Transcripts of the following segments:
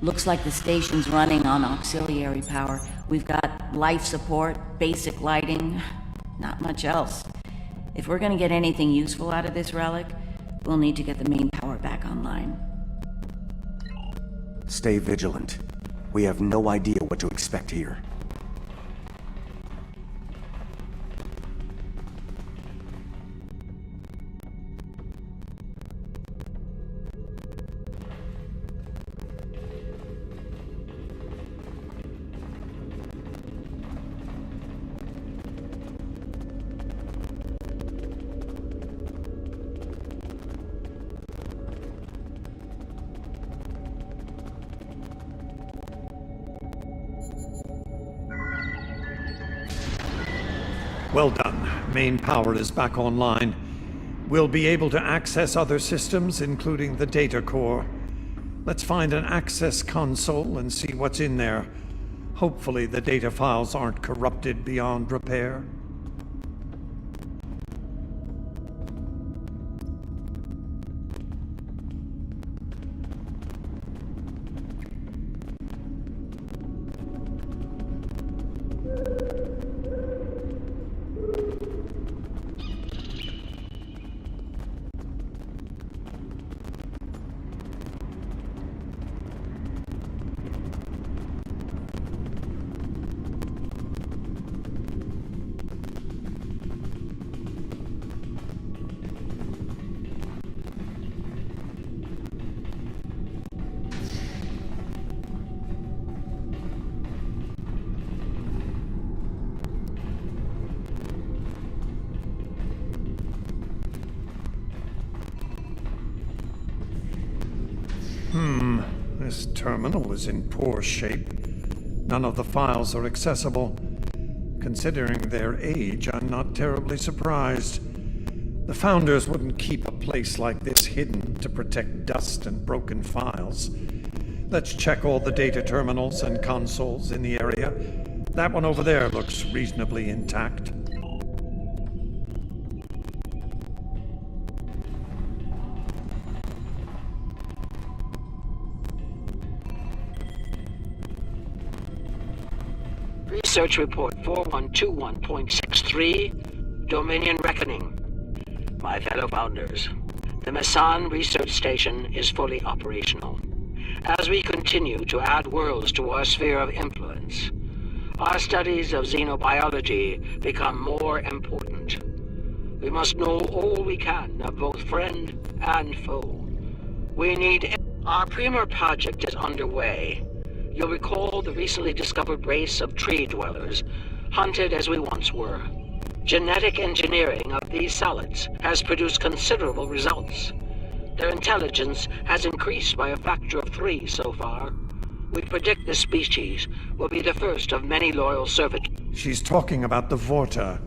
Looks like the station's running on auxiliary power. We've got life support, basic lighting, not much else. If we're gonna get anything useful out of this relic, we'll need to get the main power back online. Stay vigilant. We have no idea what to expect here. Well done. Main power is back online. We'll be able to access other systems, including the data core. Let's find an access console and see what's in there. Hopefully the data files aren't corrupted beyond repair. This terminal is in poor shape. None of the files are accessible. Considering their age, I'm not terribly surprised. The Founders wouldn't keep a place like this hidden to protect dust and broken files. Let's check all the data terminals and consoles in the area. That one over there looks reasonably intact. Research Report 4121.63, Dominion Reckoning. My fellow Founders, the Mesan Research Station is fully operational. As we continue to add worlds to our sphere of influence, our studies of xenobiology become more important. We must know all we can of both friend and foe. We need... Our Premier project is underway. You'll recall the recently discovered race of tree dwellers, hunted as we once were. Genetic engineering of these solids has produced considerable results. Their intelligence has increased by a factor of 3 so far. We predict this species will be the first of many loyal servitors. She's talking about the Vorta.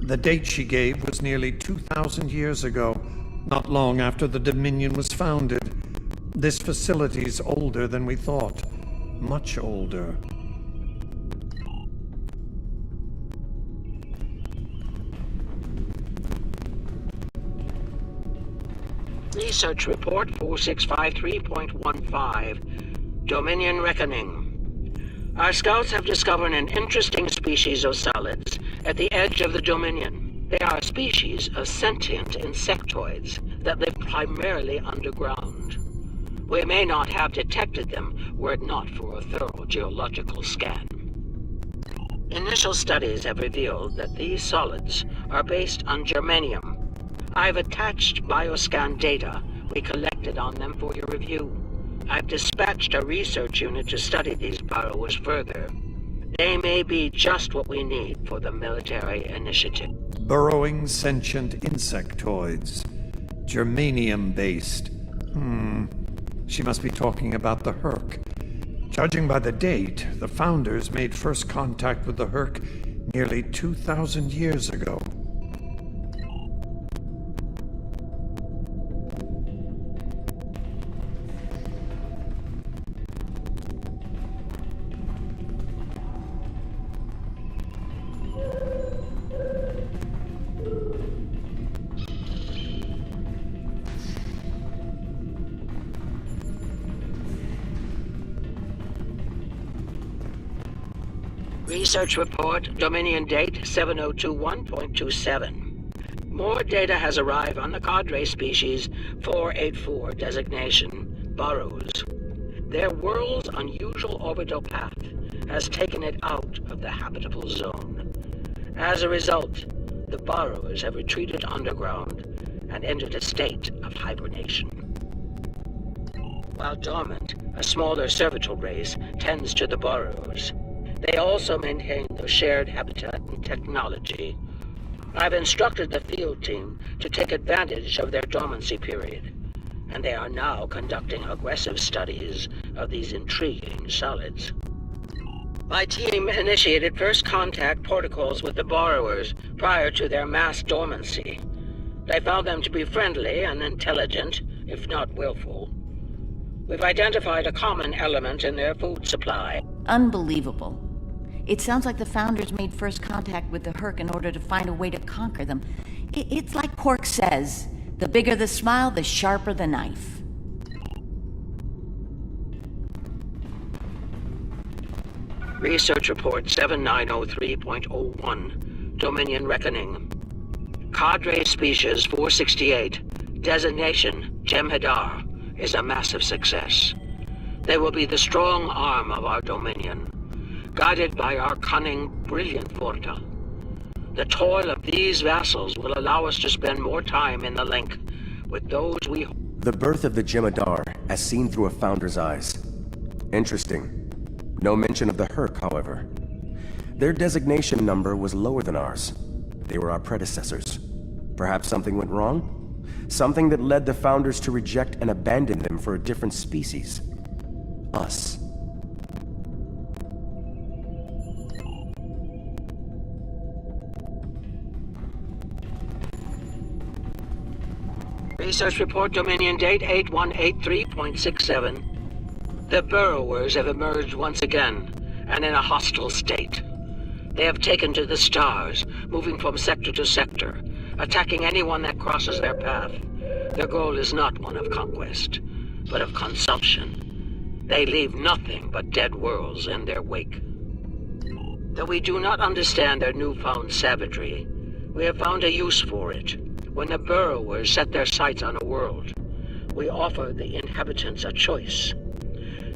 The date she gave was nearly 2,000 years ago, not long after the Dominion was founded. This facility's older than we thought. Much older. Research Report 4653.15, Dominion Reckoning. Our scouts have discovered an interesting species of solids at the edge of the Dominion. They are a species of sentient insectoids that live primarily underground. We may not have detected them were it not for a thorough geological scan. Initial studies have revealed that these solids are based on germanium. I've attached bioscan data we collected on them for your review. I've dispatched a research unit to study these borrowers further. They may be just what we need for the military initiative. Burrowing sentient insectoids. Germanium-based. She must be talking about the Herc. Judging by the date, the Founders made first contact with the Herc nearly 2,000 years ago. Research report, Dominion date 7021.27. More data has arrived on the Cadre species 484 designation, Burrows. Their world's unusual orbital path has taken it out of the habitable zone. As a result, the Burrows have retreated underground and entered a state of hibernation. While dormant, a smaller servitor race tends to the Burrows. They also maintain their shared habitat and technology. I've instructed the field team to take advantage of their dormancy period, and they are now conducting aggressive studies of these intriguing solids. My team initiated first contact protocols with the borrowers prior to their mass dormancy. They found them to be friendly and intelligent, if not willful. We've identified a common element in their food supply. Unbelievable. It sounds like the Founders made first contact with the Herc in order to find a way to conquer them. It's like Quark says, the bigger the smile, the sharper the knife. Research report 7903.01, Dominion Reckoning. Cadre species 468, designation Jem'Hadar, is a massive success. They will be the strong arm of our Dominion, guided by our cunning, brilliant Vorta. The toil of these vassals will allow us to spend more time in the link with those we... The birth of the Jem'Hadar, as seen through a Founder's eyes. Interesting. No mention of the Herc, however. Their designation number was lower than ours. They were our predecessors. Perhaps something went wrong? Something that led the Founders to reject and abandon them for a different species. Us. Research report Dominion date 8183.67. The Burrowers have emerged once again, and in a hostile state. They have taken to the stars, moving from sector to sector, attacking anyone that crosses their path. Their goal is not one of conquest, but of consumption. They leave nothing but dead worlds in their wake. Though we do not understand their newfound savagery, we have found a use for it. When the Burrowers set their sights on a world, we offer the inhabitants a choice.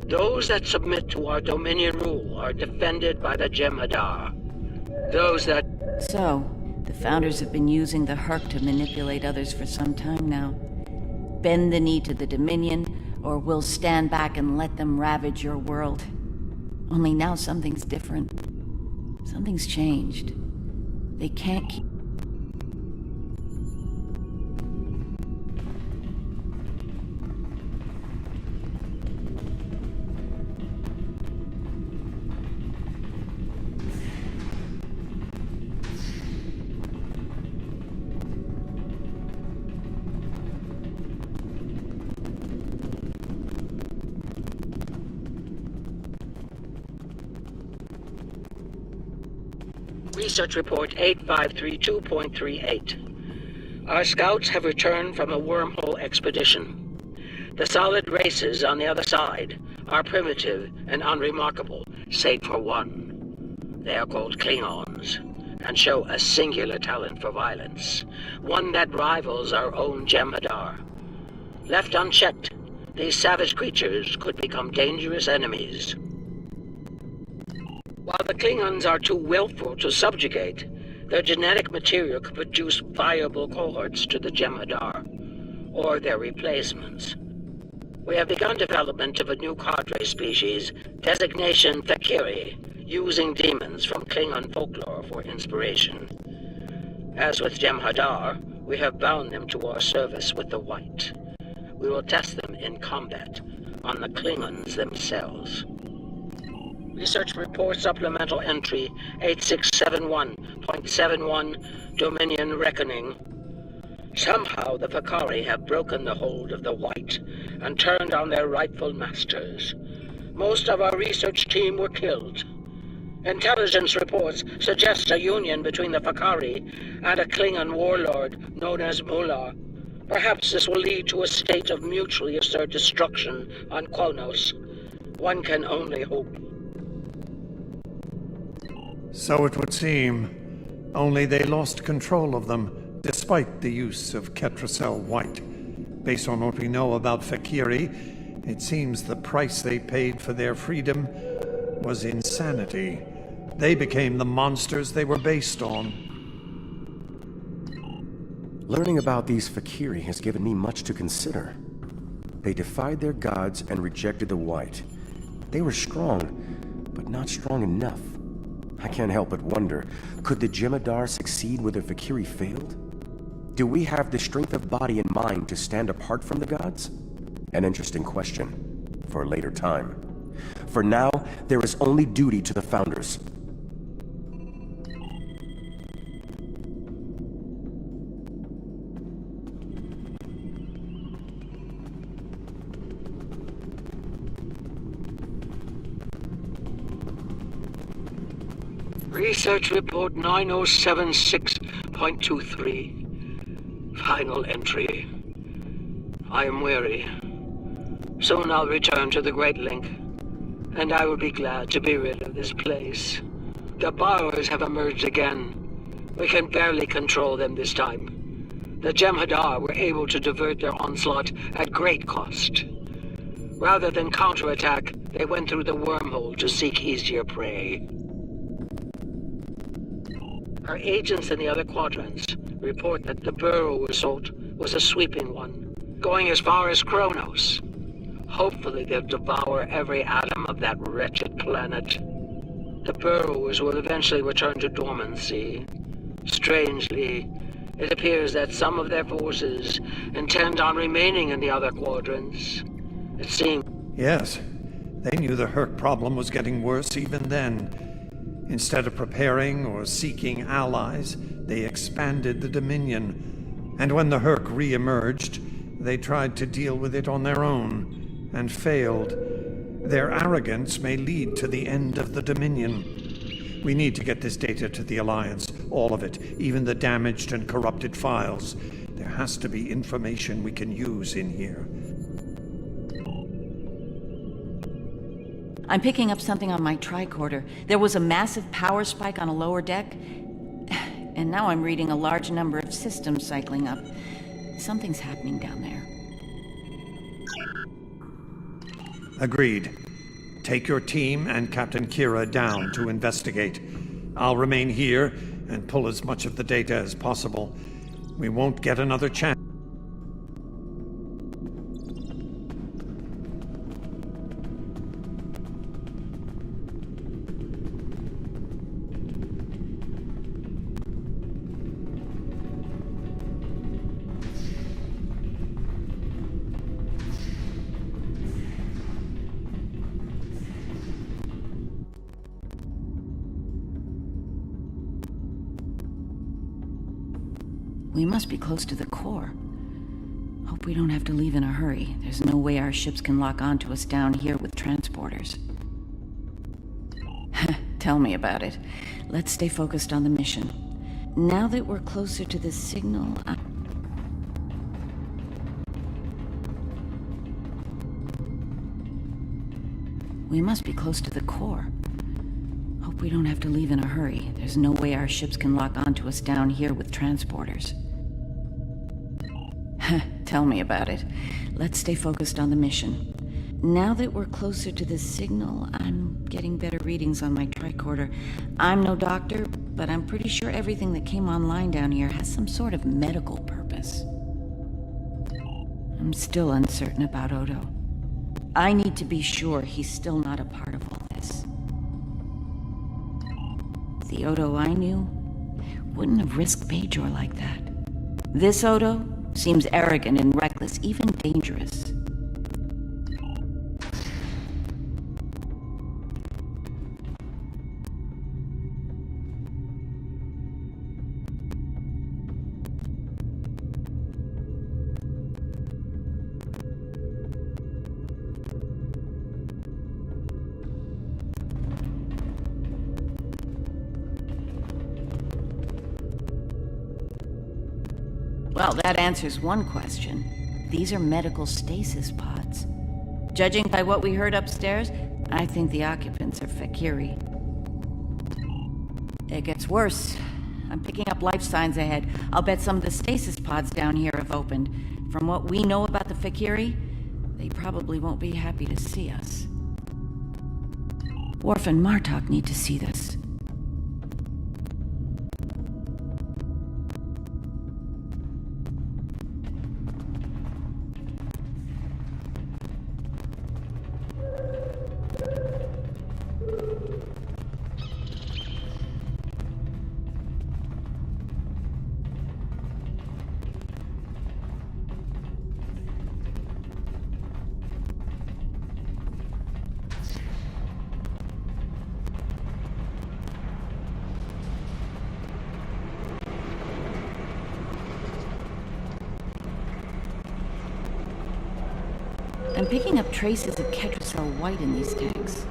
Those that submit to our Dominion rule are defended by the Jem'Hadar. Those that... So, the Founders have been using the Herc to manipulate others for some time now. Bend the knee to the Dominion, or we'll stand back and let them ravage your world. Only now something's different. Something's changed. They can't keep... Research report 8532.38. Our scouts have returned from a wormhole expedition. The solid races on the other side are primitive and unremarkable, save for one. They are called Klingons, and show a singular talent for violence, one that rivals our own Jem'Hadar. Left unchecked, these savage creatures could become dangerous enemies. While the Klingons are too willful to subjugate, their genetic material could produce viable cohorts to the Jem'Hadar, or their replacements. We have begun development of a new Cadre species, designation Thakiri, using demons from Klingon folklore for inspiration. As with Jem'Hadar, we have bound them to our service with the White. We will test them in combat on the Klingons themselves. Research report supplemental entry 8671.71, Dominion Reckoning. Somehow the Vakari have broken the hold of the White and turned on their rightful masters. Most of our research team were killed. Intelligence reports suggest a union between the Vakari and a Klingon warlord known as Mular. Perhaps this will lead to a state of mutually assured destruction on Kronos. One can only hope. So it would seem. Only they lost control of them, despite the use of Ketracel White. Based on what we know about Fakiri, it seems the price they paid for their freedom was insanity. They became the monsters they were based on. Learning about these Fakiri has given me much to consider. They defied their gods and rejected the White. They were strong, but not strong enough. I can't help but wonder, could the Jem'Hadar succeed where the Fakiri failed? Do we have the strength of body and mind to stand apart from the gods? An interesting question for a later time. For now, there is only duty to the Founders. Research Report 9076.23. Final entry. I am weary. Soon I'll return to the Great Link, and I will be glad to be rid of this place. The borrowers have emerged again. We can barely control them this time. The Jem'Hadar were able to divert their onslaught at great cost. Rather than counterattack, they went through the wormhole to seek easier prey. Our agents in the other quadrants report that the Burrow assault was a sweeping one, going as far as Kronos. Hopefully they'll devour every atom of that wretched planet. The Burrowers will eventually return to dormancy. Strangely, it appears that some of their forces intend on remaining in the other quadrants. It seems... Yes, they knew the Herc problem was getting worse even then. Instead of preparing or seeking allies, they expanded the Dominion. And when the Herc re-emerged, they tried to deal with it on their own, and failed. Their arrogance may lead to the end of the Dominion. We need to get this data to the Alliance, all of it, even the damaged and corrupted files. There has to be information we can use in here. I'm picking up something on my tricorder. There was a massive power spike on a lower deck, and now I'm reading a large number of systems cycling up. Something's happening down there. Agreed. Take your team and Captain Kira down to investigate. I'll remain here and pull as much of the data as possible. We won't get another chance. We must be close to the core. Hope we don't have to leave in a hurry. There's no way our ships can lock onto us down here with transporters. Tell me about it. Let's stay focused on the mission. Now that we're closer to the signal, we must be close to the core. Hope we don't have to leave in a hurry. There's no way our ships can lock onto us down here with transporters. Tell me about it. Let's stay focused on the mission. Now that we're closer to the signal, I'm getting better readings on my tricorder. I'm no doctor, but I'm pretty sure everything that came online down here has some sort of medical purpose. I'm still uncertain about Odo. I need to be sure he's still not a part of all this. The Odo I knew wouldn't have risked Bajor like that. This Odo seems arrogant and reckless, even dangerous. Well, that answers one question. These are medical stasis pods. Judging by what we heard upstairs, I think the occupants are Fakiri. It gets worse. I'm picking up life signs ahead. I'll bet some of the stasis pods down here have opened. From what we know about the Fakiri, they probably won't be happy to see us. Worf and Martok need to see this. I'm picking up traces of Ketracel White in these tanks.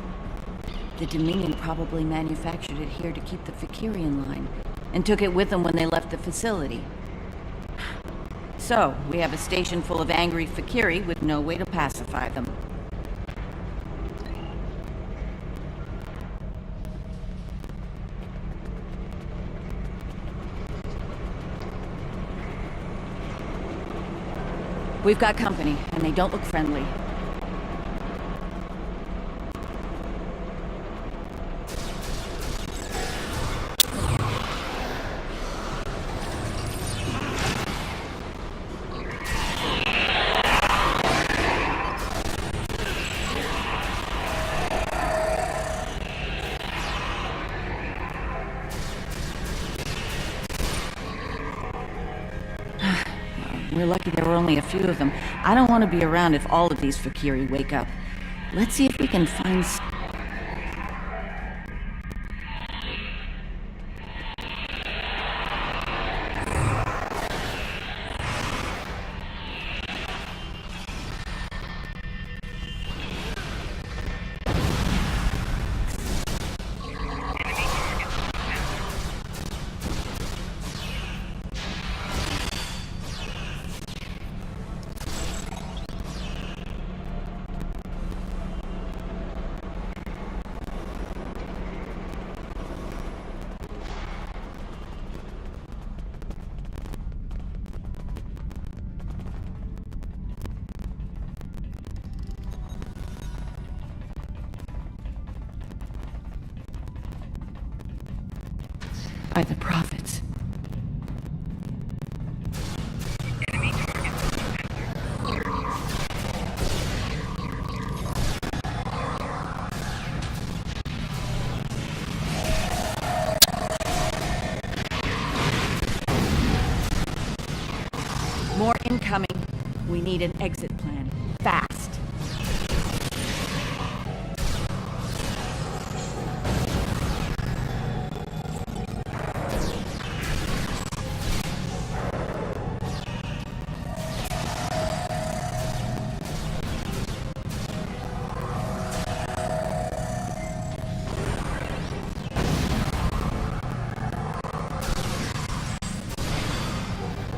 The Dominion probably manufactured it here to keep the Fakiri in line, and took it with them when they left the facility. So, we have a station full of angry Fakiri with no way to pacify them. We've got company, and they don't look friendly. We're lucky there were only a few of them. I don't want to be around if all of these Fakiri wake up. Let's see if we can find... by the prophets. More incoming. We need an exit plan. Fast.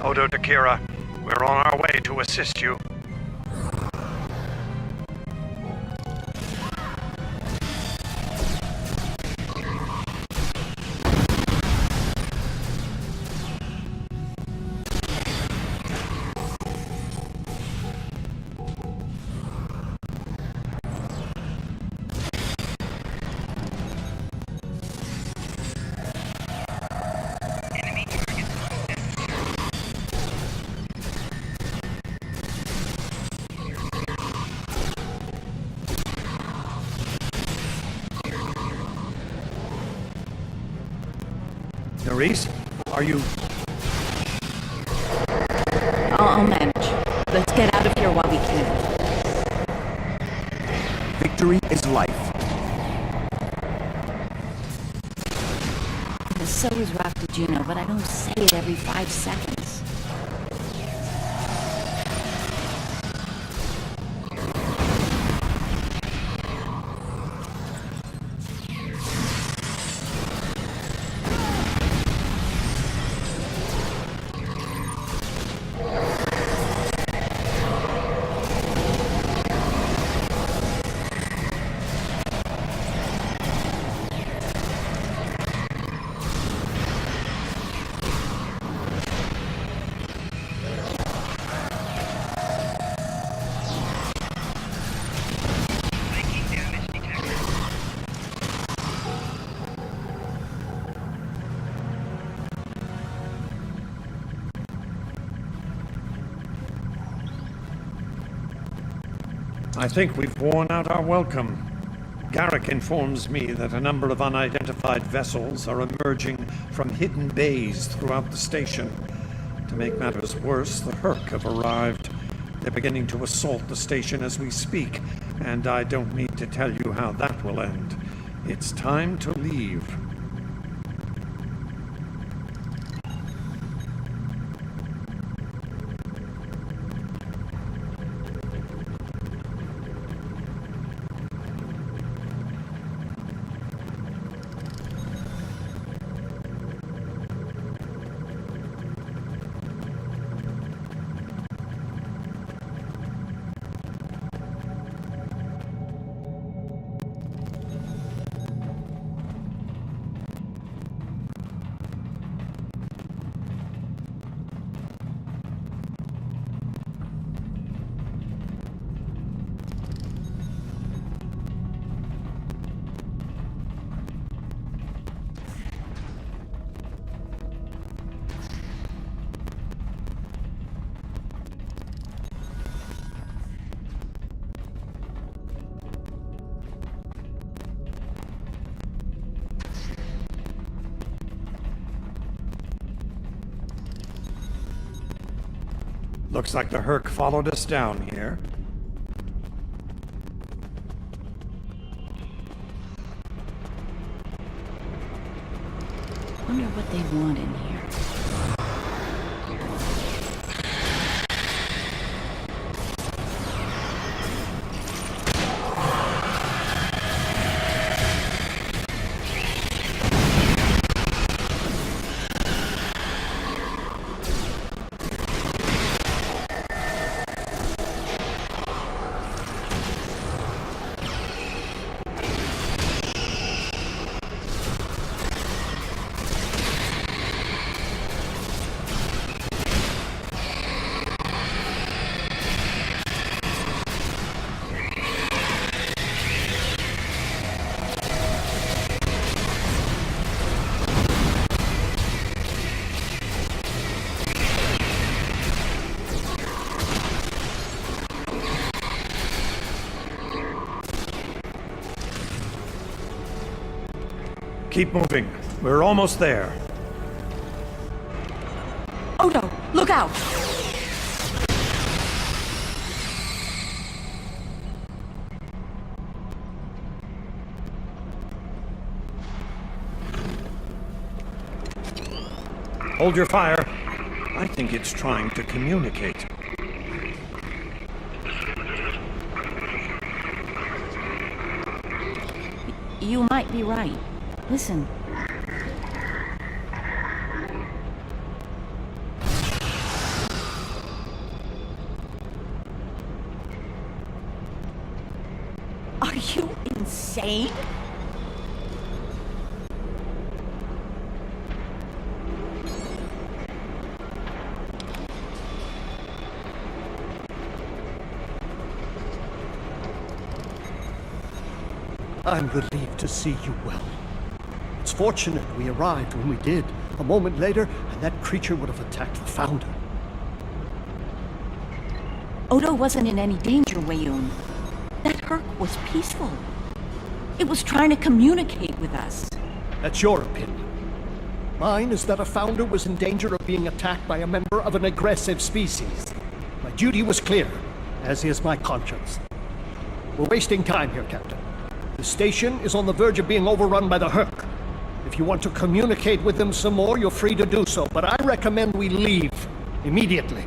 Odo Takira, we're on our way to assist you. Nerys, are you... I'll manage. Let's get out of here while we can. Victory is life. So is Rock Juno, but I don't say it every 5 seconds. I think we've worn out our welcome. Garrick informs me that a number of unidentified vessels are emerging from hidden bays throughout the station. To make matters worse, the Herc have arrived. They're beginning to assault the station as we speak, and I don't need to tell you how that will end. It's time to leave. Looks like the Herc followed us down here. Wonder what they want in here. Keep moving. We're almost there. Odo, look out! Hold your fire. I think it's trying to communicate. You might be right. Listen. Are you insane? I'm relieved to see you well. It's fortunate we arrived when we did. A moment later, and that creature would have attacked the Founder. Odo wasn't in any danger, Weyoun. That Herc was peaceful. It was trying to communicate with us. That's your opinion. Mine is that a Founder was in danger of being attacked by a member of an aggressive species. My duty was clear, as is my conscience. We're wasting time here, Captain. The station is on the verge of being overrun by the Herc. If you want to communicate with them some more, you're free to do so, but I recommend we leave immediately.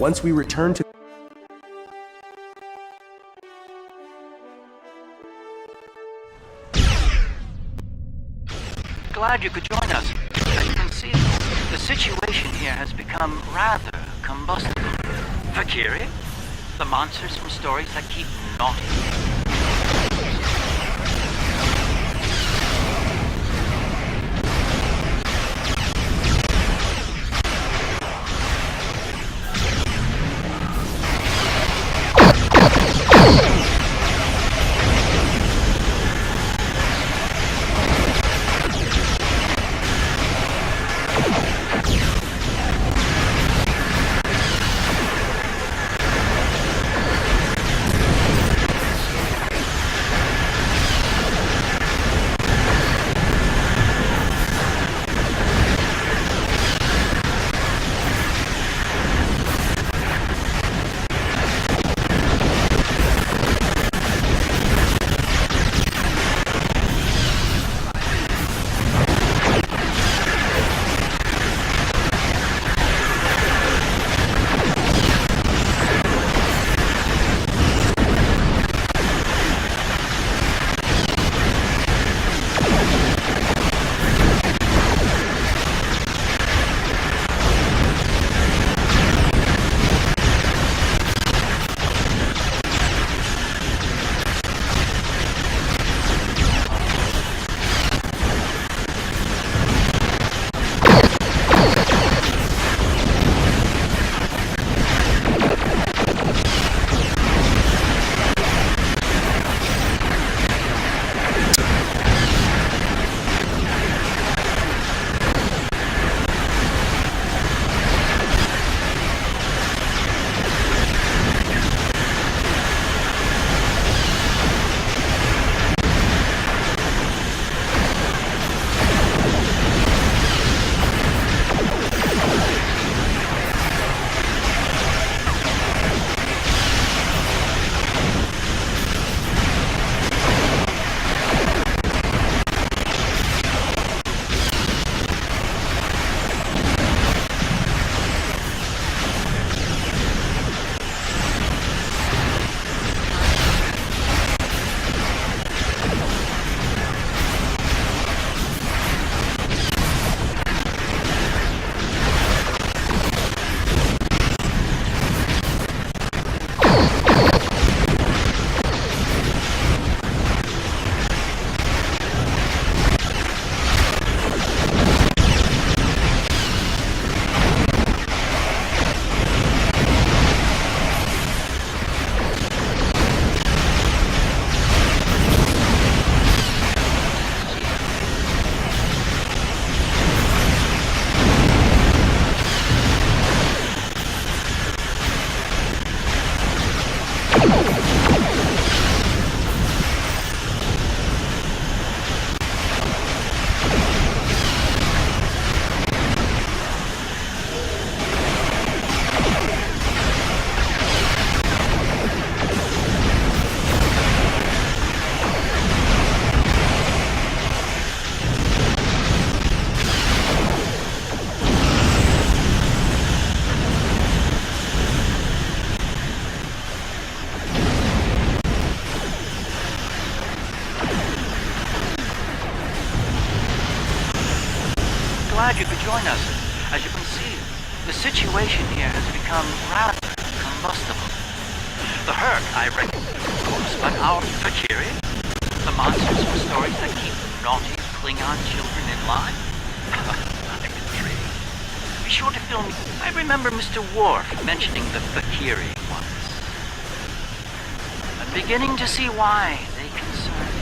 Once we return to... Glad you could join us. As you can see, the situation here has become rather combustible. Valkyrie? The monsters from stories that keep naughty. Glad you could join us. As you can see, the situation here has become rather combustible. The herd, I reckon, of course, but our Valkyrie? The monsters from stories that keep naughty Klingon children in line? I'm intrigued. Be sure to film. I remember Mr. Worf mentioning the Valkyrie once. I'm beginning to see why they concern you.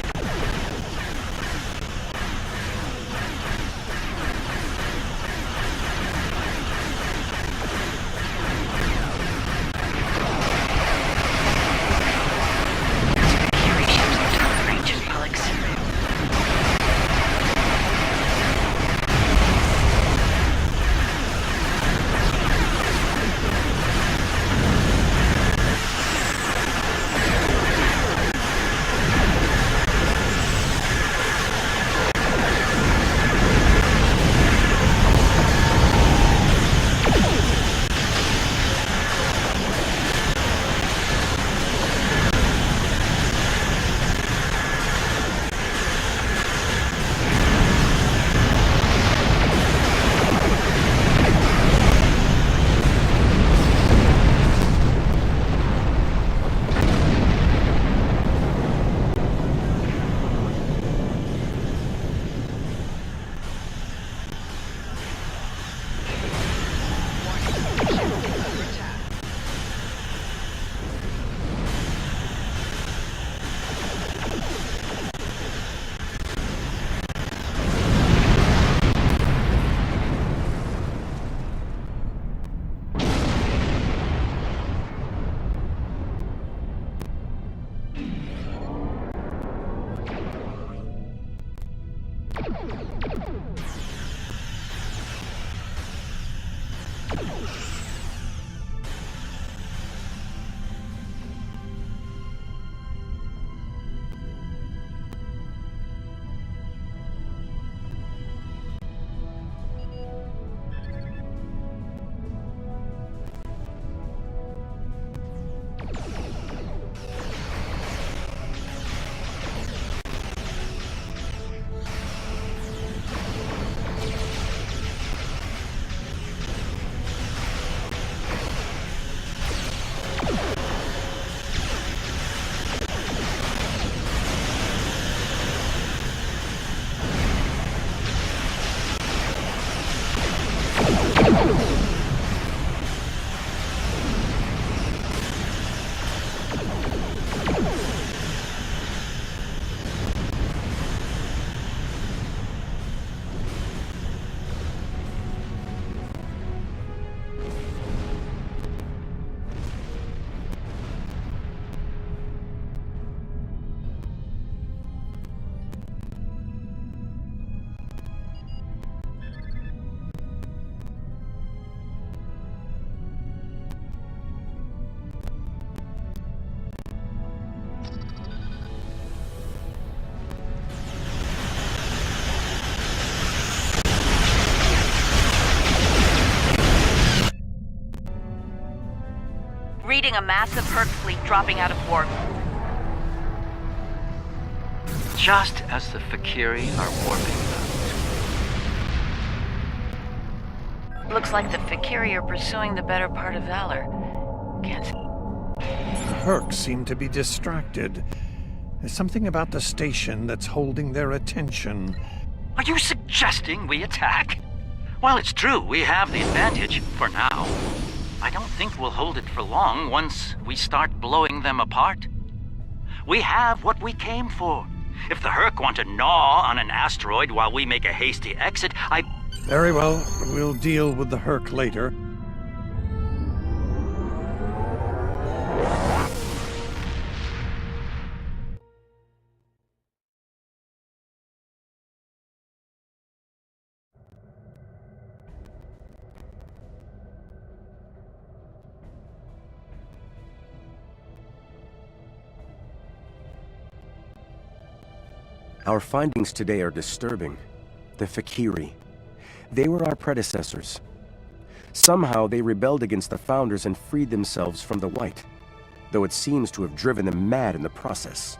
reporting a massive Herc fleet dropping out of warp. Just as the Fakiri are warping out. Looks like the Fakiri are pursuing the better part of Valor. Can't see. The Herc seem to be distracted. There's something about the station that's holding their attention. Are you suggesting we attack? While it's true we have the advantage, for now, I don't think we'll hold it for long once we start blowing them apart. We have what we came for. If the Herc want to gnaw on an asteroid while we make a hasty exit, Very well, we'll deal with the Herc later. Our findings today are disturbing. The Fakiri. They were our predecessors. Somehow they rebelled against the Founders and freed themselves from the White, though it seems to have driven them mad in the process.